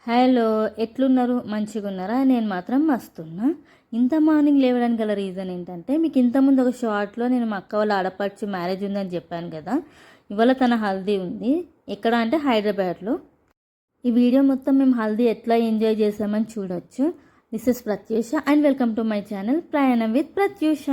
Hello, ఎట్లున్నారు? మంచిగా ఉన్నారా? నేను మాత్రం మస్తున్నా. ఇంత మార్నింగ్ లేవడానికి గల రీజన్ ఏంటంటే, మీకు ఇంతకుముందు ఒక షార్ట్లో నేను మా అక్క వాళ్ళ ఆడపడుచు మ్యారేజ్ ఉందని చెప్పాను కదా. ఇవాళ తన హల్దీ ఉంది. ఎక్కడ అంటే హైదరాబాద్లో. ఈ వీడియో మొత్తం మేము హల్దీ ఎట్లా ఎంజాయ్ చేసామని చూడొచ్చు. This is Pratyusha and welcome to my channel Prayanam with Pratyusha.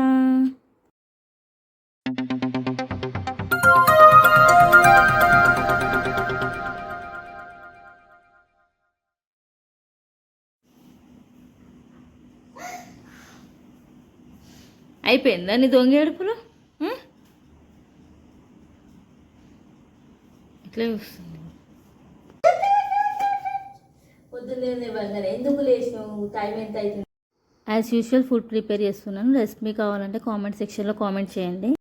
అయిపోయిందా నీ దొంగ ఏడుపులు? ఇట్లా వస్తుంది. పొద్దున్నే ఎందుకు లేచినావు? టైం ఎంత అవుతుంది? యాజ్ యూజువల్ ఫుడ్ ప్రిపేర్ చేస్తున్నాను. రెసిపీ కావాలంటే కామెంట్ సెక్షన్లో కామెంట్ చేయండి.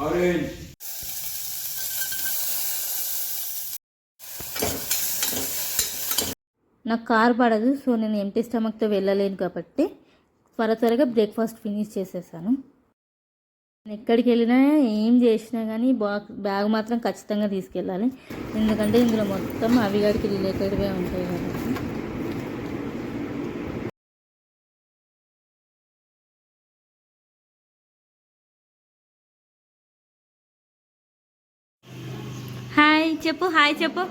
ఆరెంజ్ నాకు కార్ పడదు, సో నేను ఎంటీ స్టమక్తో వెళ్ళలేను కాబట్టి త్వరగా బ్రేక్ఫాస్ట్ ఫినిష్ చేసేసాను. నేను ఎక్కడికి వెళ్ళినా ఏం చేసినా కానీ బ్యాగ్ మాత్రం ఖచ్చితంగా తీసుకెళ్ళాలి. ఎందుకంటే ఇందులో మొత్తం అవిగాడికి రిలేటెడ్వే ఉంటాయి కాబట్టి. హాయ్ చెప్పు, హాయ్ చెప్పు.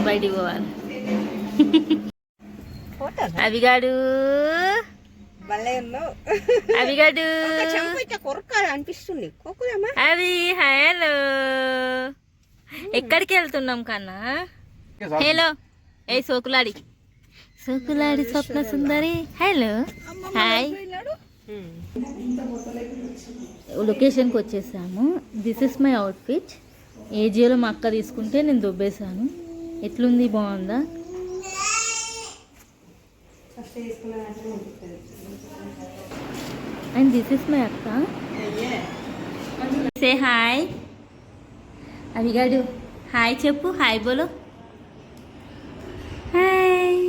బయటికి పోవాలి. అవిగాడు అవిగాడు అనిపిస్తుంది. అవి హలో, ఎక్కడికి వెళ్తున్నాం కన్నా? హలో ఏ సోకులాడి స్వప్న సుందరి. Hello hi. లొకేషన్కి వచ్చేసాము. This is my outfit. ఏజియోలో మా అక్క తీసుకుంటే నేను దొబ్బేశాను. ఎట్లుంది? బాగుందా? అండ్ దిస్ ఇస్ మై అక్క. Say hi. అవిగాడు హాయ్ చెప్పు. హాయ్ బోలో. హాయ్.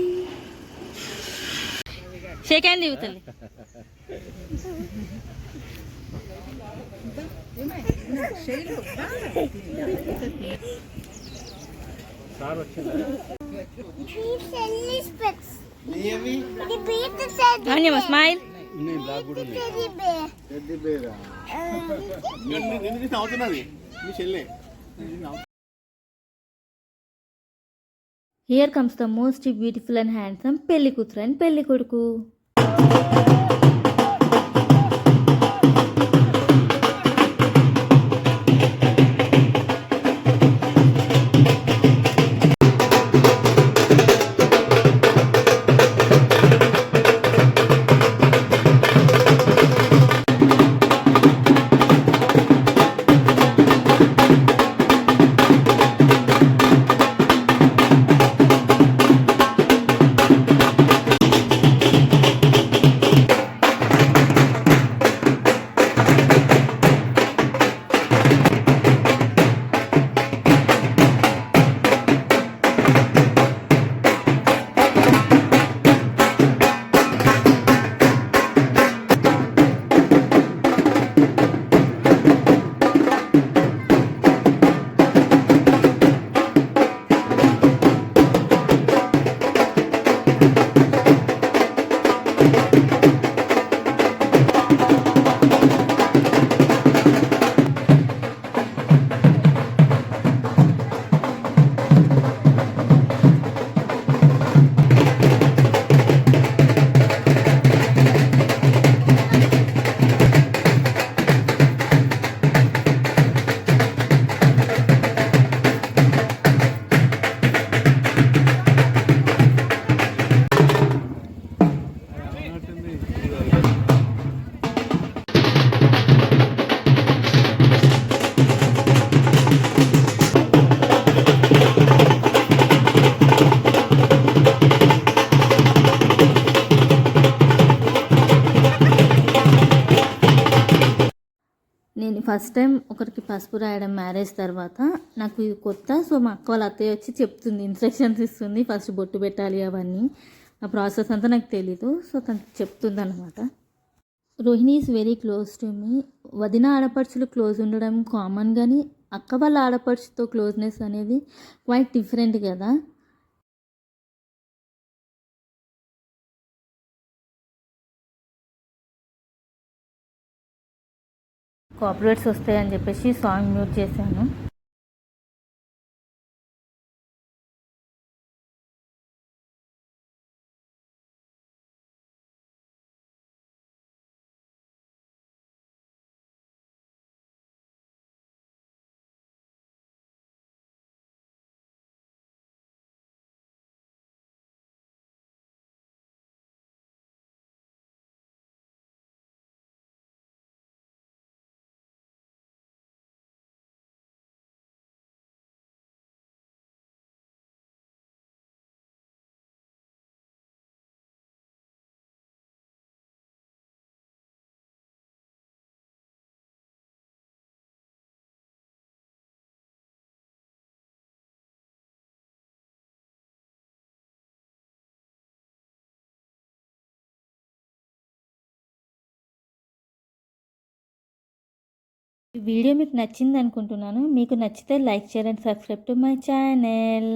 షేక్ హ్యాండ్ ఇవ్వుతుంది. Smile. Here comes the most beautiful and handsome పెళ్లి కూతురు అండ్ పెళ్లి కొడుకు. నేను ఫస్ట్ టైం ఒకరికి పసుపు రాయడం మ్యారేజ్ తర్వాత నాకు ఇది కొత్త. సో మా అక్క వాళ్ళ అత్తయ్య వచ్చి చెప్తుంది, ఇన్స్ట్రక్షన్స్ ఇస్తుంది, ఫస్ట్ బొట్టు పెట్టాలి అవన్నీ. ఆ ప్రాసెస్ అంతా నాకు తెలీదు. సో తను చెప్తుంది అనమాట. Rohini is very close to me. వదిన ఆడపడుచులు క్లోజ్ ఉండడం కామన్, కానీ అక్క వాళ్ళ ఆడపడుచుతో క్లోజ్నెస్ అనేది క్వైట్ డిఫరెంట్ కదా. కాపీరైట్స్ వస్తాయని చెప్పేసి సాంగ్ మ్యూట్ చేశాను. ఈ వీడియో మీకు నచ్చింది అనుకుంటున్నాను. మీకు నచ్చితే like share and subscribe to my channel.